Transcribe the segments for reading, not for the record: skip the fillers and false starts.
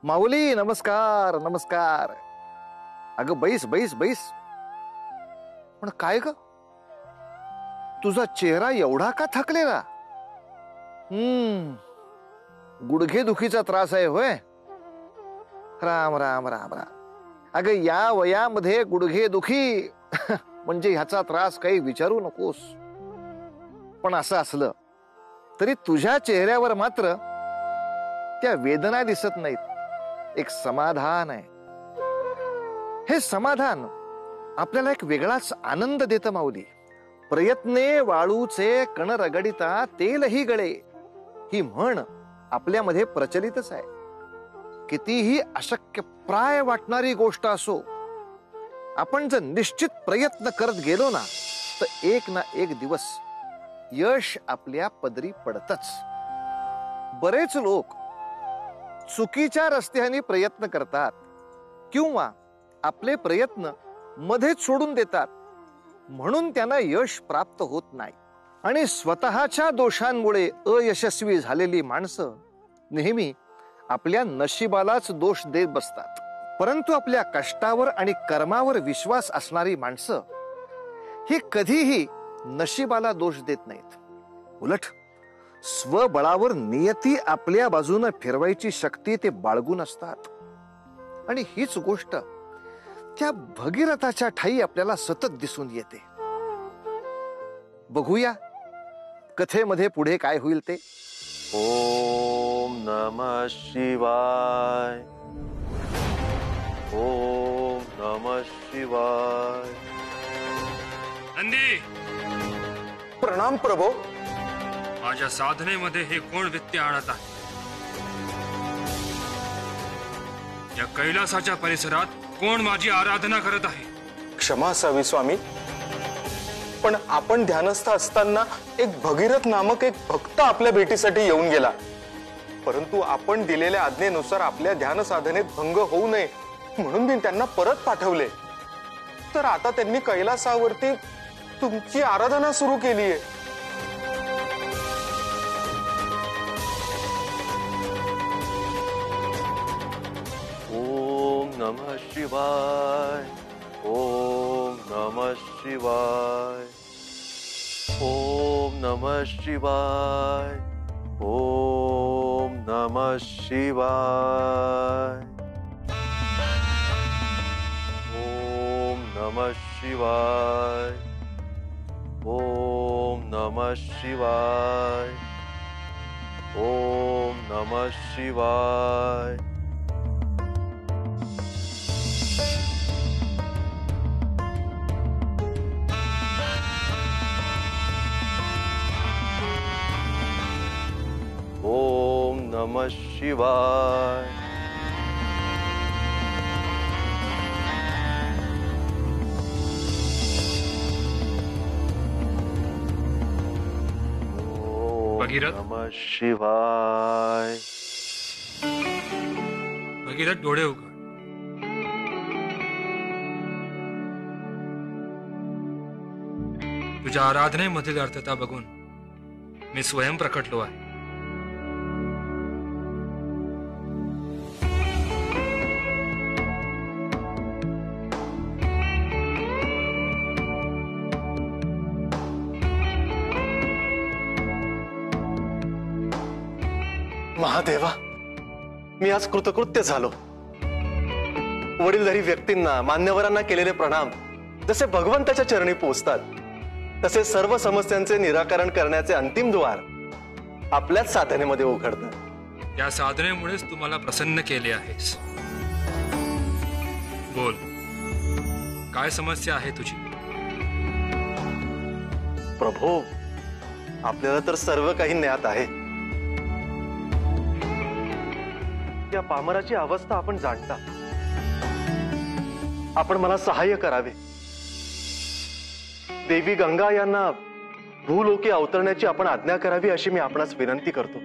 माऊली नमस्कार नमस्कार. अगं बैस बैस बैस. पण काय ग, तुझा चेहरा एवढा का थकलेला? गुडघे दुखीचा त्रास आहे होय? राम राम राम राम. अगं या वयामध्ये गुडघे दुखी म्हणजे ह्याचा त्रास काही विचारू नकोस. पण असं असलं तरी तुझ्या चेहऱ्यावर मात्र त्या वेदना दिसत नाहीत. एक समाधान आहे. हे समाधान आपल्याला एक वेगळाच आनंद देतं माऊली. प्रयत्ने वाळूचे कण रगडिता तेलही गळे, ही म्हण आपल्यामध्ये प्रचलितच आहे. कितीही अशक्य प्राय वाटणारी गोष्ट असो, आपण जर निश्चित प्रयत्न करत गेलो ना तर एक ना एक दिवस यश आपल्या पदरी पडतच. बरेच लोक चुकीच्या रस्त्याने प्रयत्न करतात किंवा आपले प्रयत्न मध्येच सोडून देतात, म्हणून त्यांना यश प्राप्त होत नाही. आणि स्वतःच्या दोषांमुळे अयशस्वी झालेली माणसं नेहमी आपल्या नशिबालाच दोष देत बसतात. परंतु आपल्या कष्टावर आणि कर्मावर विश्वास असणारी माणसं ही कधीही नशिबाला दोष देत नाहीत. उलट स्वबळावर नियती आपल्या बाजूने फिरवायची शक्ती ते बाळगून असतात. आणि हीच गोष्ट त्या भगीरथाच्या ठाई आपल्याला सतत दिसून येते. बघूया कथेमध्ये पुढे काय होईल ते. ओम नमः शिवाय. ओम नमः शिवाय. नंदी, प्रणाम प्रभो. माझ्या साधनेमध्ये हे कोण व्यत्यय आणत आहे? या कैलासाच्या परिसरात कोण माझी आराधना करत आहे? क्षमा असावी स्वामी, पण आपण ध्यानस्थ असताना एक भगीरथ नामक एक भक्त आपल्या भेटीसाठी येऊन गेला. परंतु आपण दिलेल्या आज्ञेनुसार आपल्या ध्यान साधनेत भंग होऊ नये म्हणून मी त्यांना परत पाठवले. तर आता त्यांनी कैलासावरती तुमची आराधना सुरू केली आहे. ओम नमः शिवाय. ओम नमः शिवाय. ओम नमः शिवाय. ओम नमः शिवाय. ओम नमः शिवाय. ओम नमः शिवाय. ओम नमः शिवाय. ओम नमः शिवाय. भगीरथ, नमः शिवाय. भगीरथ, डोळे उघड. तुझ्या आराधनेमधील अर्थता बघून मी स्वयं प्रकटलो आहे. महादेवा, मी आज कृतकृत्य झालो. वडीलधारी व्यक्तींना, मान्यवरांना केलेले प्रणाम जसे भगवंताच्या चरणी पोहोचतात, तसे सर्व समस्यांचे निराकरण करण्याचे अंतिम द्वार आपल्याच साधनेमध्ये उघडतात. त्या साधनेमुळेच तू मला प्रसन्न केले आहेस. बोल, काय समस्या आहे तुझी? प्रभू, आपल्याला तर सर्व काही ज्ञात आहे. या पामराची अवस्था आपण जाणता. आपण मला सहाय्य करावे. देवी गंगा यांना भूलोकी अवतरण्याची आपण आज्ञा करावी अशी मी आपणास विनंती करतो.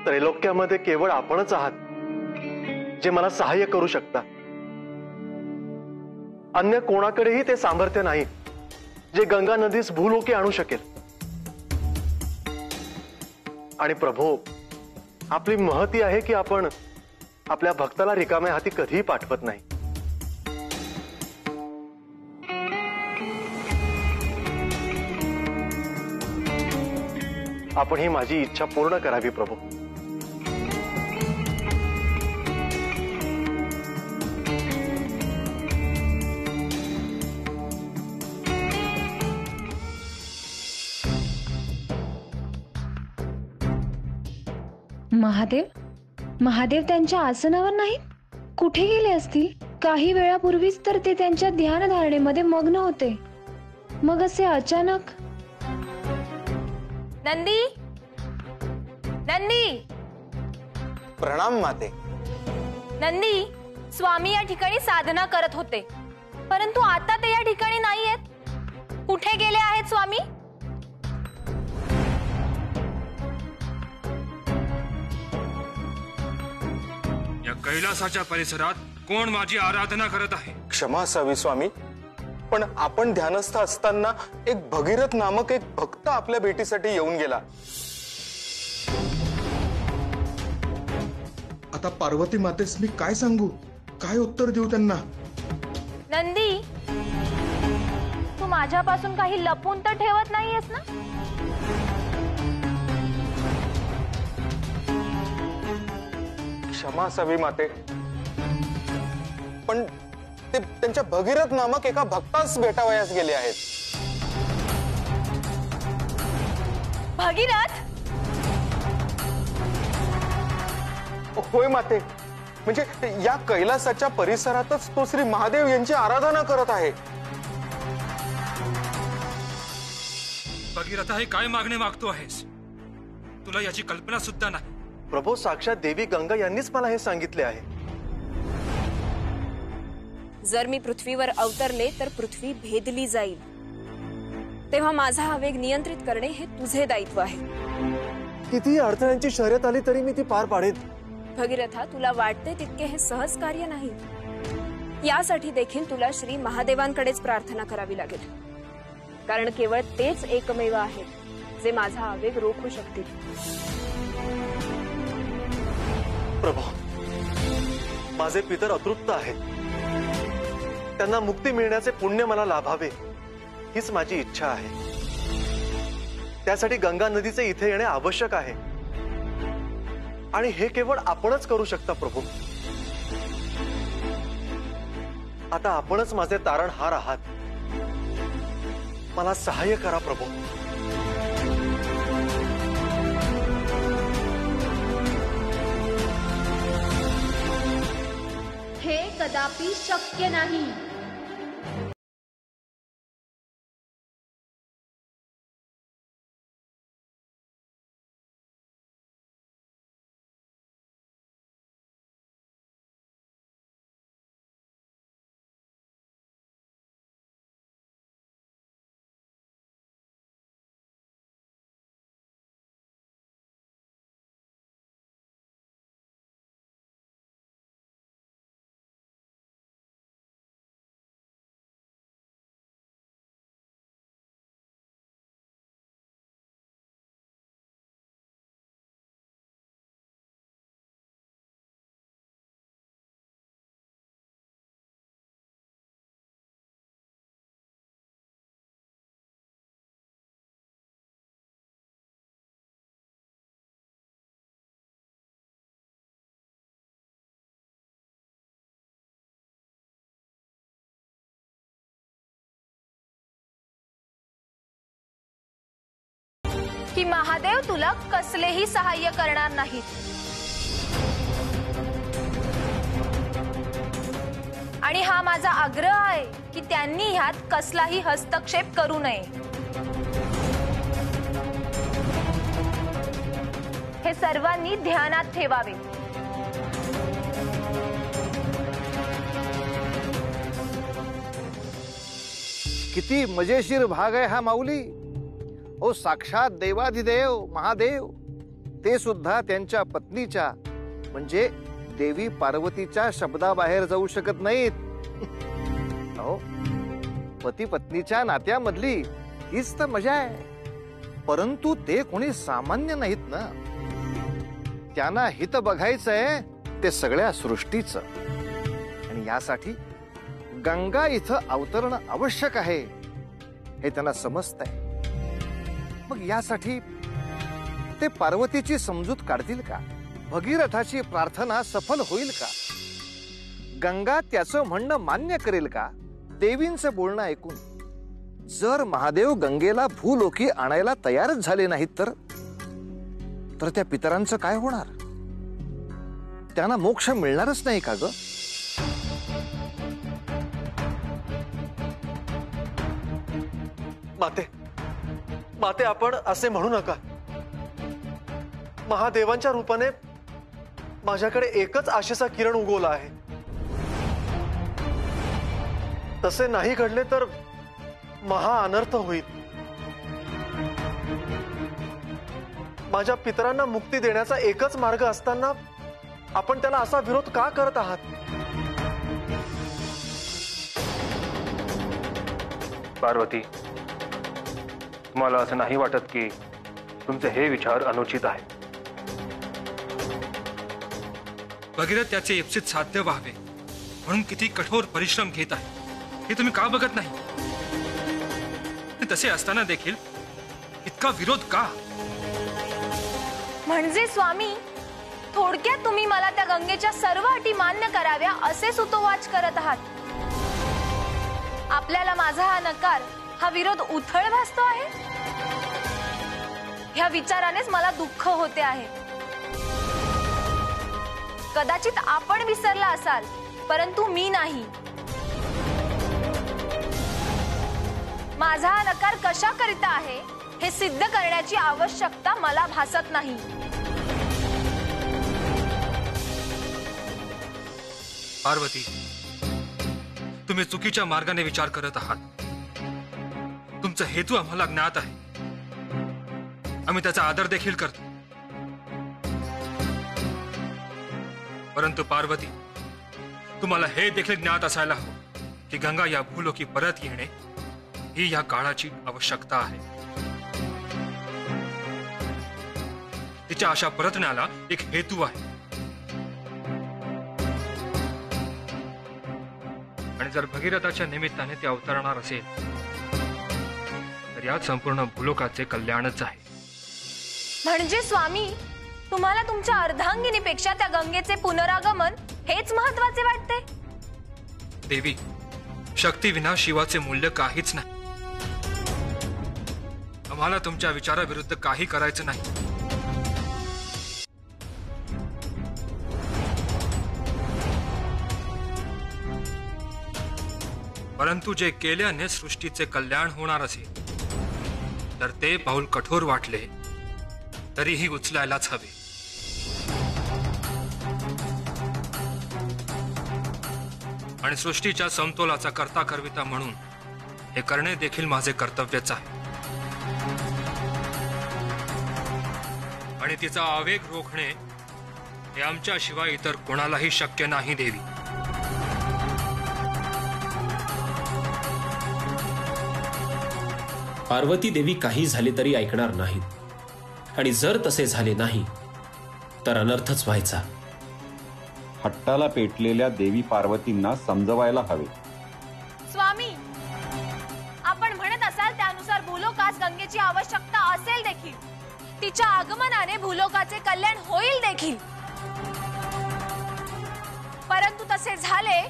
त्रैलोक्यामध्ये केवळ आपणच आहात जे मला सहाय्य करू शकता. अन्य कोणाकडेही ते सामर्थ्य नाही जे गंगा नदीस भूलोकी आणू शकेल. आणि प्रभू, आपली महती आहे की आपण आपल्या भक्ताला रिकाम्या हाती कधीही पाठवत नाही. आपण ही माझी इच्छा पूर्ण करावी प्रभू. महादेव त्यांच्या आसनावर नाहीत. कुठे गेले असतील? काही वेळापूर्वीच तर ते त्यांच्या ध्यानधारणेमध्ये मग्न होते. मग असे अचानक. नंदी, नंदी, प्रणाम माते. नंदी, स्वामी या ठिकाणी साधना करत होते, परंतु आता ते या ठिकाणी नाहीयेत. कुठे गेले आहेत स्वामी? या कैलासाच्या परिसरात कोण माझी आराधना करत आहे? क्षमा असावी स्वामी, पण आपण ध्यानस्थ असताना एक भगीरथ नामक एक भक्त आपल्या भेटीसाठी येऊन गेला. आता पार्वती मातेस मी काय सांगू, काय उत्तर देऊ त्यांना? नंदी, तू माझ्यापासून काही लपून तर ठेवत नाहीयेस ना? क्षमा असावी माते, पण ते त्यांच्या भगीरथ नामक एका भक्तास भेटावयास गेले आहेत. भगीरथ? होय माते, म्हणजे या कैलासाच्या परिसरातच तो श्री महादेव यांची आराधना करत आहे. भगीरथ, हे काय मागणे मागतो आहेस? तुला याची कल्पना सुद्धा नाही. प्रभू, साक्षात देवी गंगा यांनीच मला हे सांगितले आहे. जर मी पृथ्वीवर अवतरले तर पृथ्वी भेदली जाईल, तेव्हा माझा आवेग नियंत्रित करणे हे तुझे दायित्व आहे. कितीही अडथळ्यांची शर्यत आली तरी मी ती पार पाडेन. भगीरथा, तुला वाटते तितके हे सहज कार्य नाही. यासाठी देखील तुला श्री महादेवांकडेच प्रार्थना करावी लागेल, कारण केवळ तेच एकमेव आहेत जे माझा आवेग रोखू शकतील. प्रभू, माझे पितर अतृप्त आहेत. त्यांना मुक्ती मिळण्याचे पुण्य मला लाभावे हीच माझी इच्छा आहे. त्यासाठी गंगा नदीचे इथे येणे आवश्यक आहे, आणि हे केवळ आपणच करू शकता प्रभू. आता आपणच माझे तारणहार आहात. मला सहाय्य करा प्रभू. हे कदापि शक्य नाही. की महादेव तुला कसलेही सहाय्य करणार नाहीत, आणि हा माझा आग्रह आहे की त्यांनी ह्यात कसलाही हस्तक्षेप करू नये. हे सर्वांनी ध्यानात ठेवावे. किती मजेशीर भाग आहे हा माऊली. ओ साक्षात देवाधिदेव महादेव, ते सुद्धा त्यांच्या पत्नीच्या म्हणजे देवी पार्वतीच्या शब्दाबाहेर जाऊ शकत नाहीत. हो, पती पत्नीच्या नात्यामधली हीच तर मजा आहे. परंतु ते कोणी सामान्य नाहीत ना. त्यांना हित बघायचंय ते सगळ्या सृष्टीचं, आणि यासाठी गंगा इथं अवतरण आवश्यक आहे हे त्यांना समजतंय. मग यासाठी ते पार्वतीची समजूत काढतील का? भगीरथाची प्रार्थना सफल होईल का? गंगा त्याचं म्हणणं मान्य करेल का? देवींचं बोलणं ऐकून जर महादेव गंगेला भूलोकी आणायला तयारच झाले नाहीत तर त्या पितरांचं काय होणार? त्यांना मोक्ष मिळणारच नाही का ग? माते, माते, आपण असे म्हणू नका. महादेवांच्या रूपाने माझ्याकडे एकच आशेचा किरण उगवला आहे. तसे नाही घडले तर महा अनर्थ होईल. माझ्या पितरांना मुक्ती देण्याचा एकच मार्ग असताना आपण त्याला असा विरोध का करत आहात? पार्वती, तुम्हाला असं नाही वाटत की तुमचे हे विचार अनुचित आहेत? भगीरथ त्याचे इप्सित साध्य व्हावे म्हणून किती कठोर परिश्रम घेत आहे हे तुम्ही का बघत नाही? तसे असताना देखील इतका विरोध का? म्हणजे स्वामी, थोडक्यात तुम्ही मला त्या गंगेच्या सर्व अटी मान्य कराव्या असे सुतोवाच करत आहात. आपल्याला माझा हा नकार, हा विरोध उथळ भासतो आहे. ह्या विचारानेच मला दुःख होते आहे. कदाचित आपण विसरला असाल, परंतु मी नाही. माझा हा नकार कशा करिता आहे हे सिद्ध करण्याची आवश्यकता मला भासत नाही. पार्वती, तुम्ही चुकीच्या मार्गाने विचार करत आहात. तुमचा हेतू आम्हाला ज्ञात आहे. आम्ही त्याचा आदर देखील करतो. परंतु पार्वती, तुम्हाला हे देखील ज्ञात असायला हवं की गंगा या भूलोकी परत येणे ही या काळाची आवश्यकता आहे. तिच्या अशा परतण्याला एक हेतू आहे. आणि जर भगीरथाच्या निमित्ताने ते अवतरणार असेल तर यात संपूर्ण भूलोकाचे कल्याणच आहे. म्हणजे स्वामी, तुम्हाला तुमच्या अर्धांगिनीपेक्षा त्या गंगेचे पुनरागमन हेच महत्वाचे वाटते? देवी, शक्ती विना शिवाचे मूल्य काहीच नाही. आम्हाला तुमच्या विचाराविरुद्ध काही करायचं नाही. परंतु जे केल्याने सृष्टीचे कल्याण होणार असेल तर ते पाऊल कठोर वाटले तरीही उचलायलाच हवे. आणि सृष्टीच्या समतोलाचा कर्ता करविता म्हणून हे करणे देखील माझे कर्तव्यच आहे. आणि तिचा आवेग रोखणे हे आमच्याशिवाय इतर कोणालाही शक्य नाही. देवी, पार्वती देवी काही झाले तरी ऐकणार नाहीत, आणि जर तसे झाले नाही तर अनर्थच व्हायचा. हट्टाला पेटलेल्या देवी पार्वतींना समजवायला हवे. स्वामी, आपण म्हणत असाल त्यानुसार भूलोकास गंगेची आवश्यकता असेल देखील. तिच्या आगमनाने भूलोकाचे कल्याण होईल देखील. परंतु तसे झाले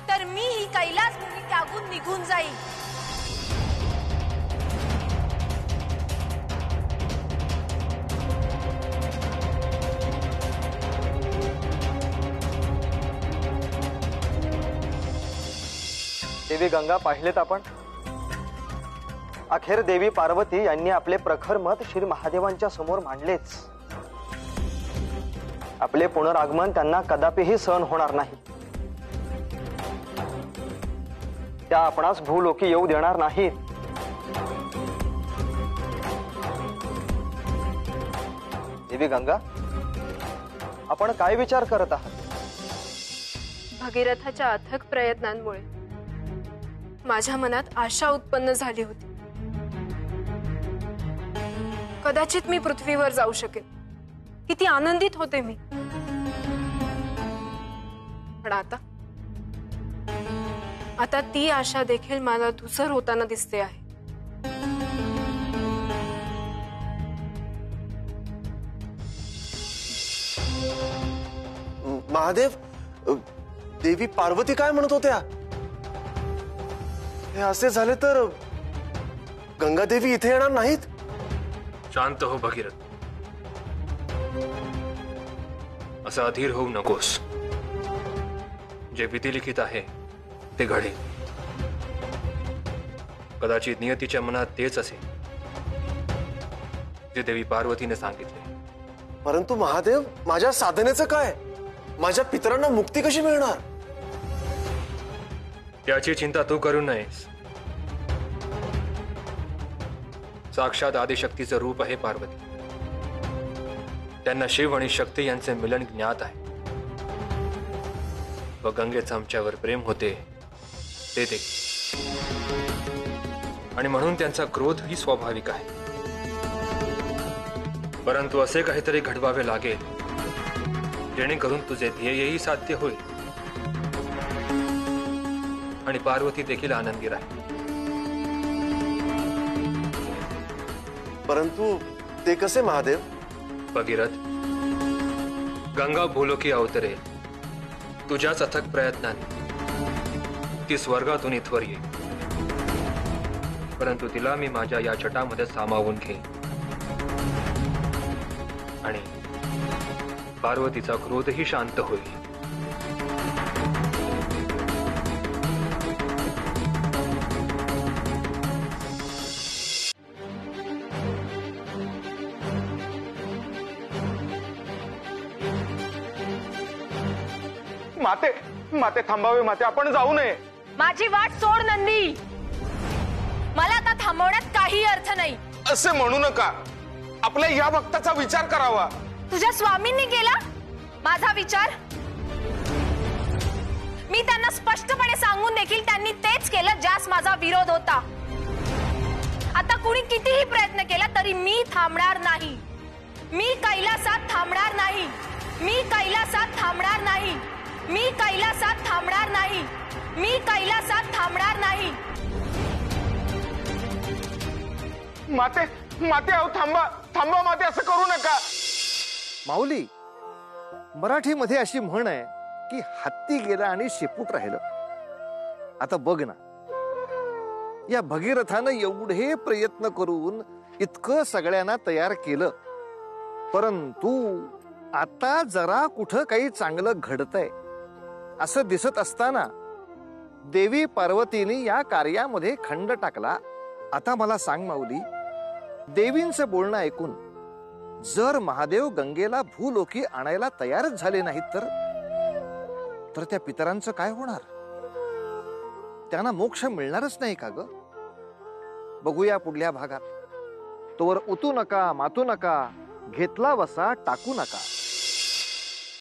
तर मी ही कैलास भूमी त्यागून निघून जाईल. देवी गंगा, पाहिलेत आपण, अखेर देवी पार्वती यांनी आपले प्रखर मत श्री महादेवांच्या समोर मांडलेच. आपले पुनरागमन त्यांना कदापिही सहन होणार नाही. त्या आपणास भूलोकी येऊ देणार नाहीत. देवी गंगा, आपण काय विचार करत आहात? भगीरथाच्या अथक प्रयत्नांमुळे माझ्या मनात आशा उत्पन्न झाली होती. कदाचित मी पृथ्वीवर जाऊ शकेन, किती आनंदित होते मी. पण आता ती आशा देखील मला धुसर होताना दिसते आहे. महादेव, देवी पार्वती काय म्हणत होत्या? हे असे झाले तर गंगादेवी इथे येणार नाहीत. शांत हो भगीरथ. असं अधीर होऊ नकोस. जे विधिलिखित आहे ते घडेल. कदाचित नियतीच्या मनात तेच असेल जे देवी पार्वतीने सांगितले. परंतु महादेव, माझ्या साधनेचं काय? माझ्या पितरांना मुक्ती कशी मिळणार? त्याची चिंता तू करू नयेस. साक्षात आदिशक्तीचं रूप आहे पार्वती. त्यांना शिव आणि शक्ती यांचे मिलन ज्ञात आहे व गंगेचं आमच्यावर प्रेम होते ते आणि म्हणून त्यांचा क्रोध ही स्वाभाविक आहे. परंतु असे काहीतरी घडवावे लागेल जेणेकरून तुझे ध्येयही साध्य होईल आणि पार्वती देखील आनंदी राहील. परंतु ते कसे महादेव? भगीरथ, गंगा भूलोकी अवतरेल. तुझ्याच अथक प्रयत्नाने ती स्वर्गातून इथवर येईल. परंतु तिला मी माझ्या या छटामध्ये सामावून घेईन आणि पार्वतीचा क्रोधही शांत होईल. माते, माते थांबावे. माते, आपण जाऊ नये. माझी वाट सोड नंदी. मला आता थांबवण्यात काही अर्थ नाही. असे म्हणू नका. आपल्या या भक्ताचा विचार करावा. तुझ्या स्वामींनी केला माझा विचार? मी त्यांना स्पष्टपणे सांगून देखील त्यांनी तेच केलं ज्यास माझा विरोध होता. आता कुणी कितीही प्रयत्न केला तरी मी थांबणार नाही. मी कैलासात थांबणार नाही. मी कैलासात थांबणार नाही. मी कैलासात थांबणार नाही. मी कैलासात थांबणार नाही. माते, माते, अहो थांबा, थांबा माते. असं करू नका. माऊली, मराठीमध्ये अशी म्हण आहे की हत्ती गेला आणि शेपूट राहिलं. आता बघ ना, या भगीरथानं एवढे प्रयत्न करून इतकं सगळ्यांना तयार केलं, परंतु आता जरा कुठं काही चांगलं घडतंय असं दिसत असताना देवी पार्वतीने या कार्यामध्ये खंड टाकला. आता मला सांग माऊली, देवींचं बोलणं ऐकून जर महादेव गंगेला भूलोकी आणायला तयारच झाले नाहीत तर त्या पितरांचं काय होणार? त्यांना मोक्ष मिळणारच नाही का ग? बघूया पुढल्या भागात. तोवर उतू नका, मातू नका, घेतला वसा टाकू नका.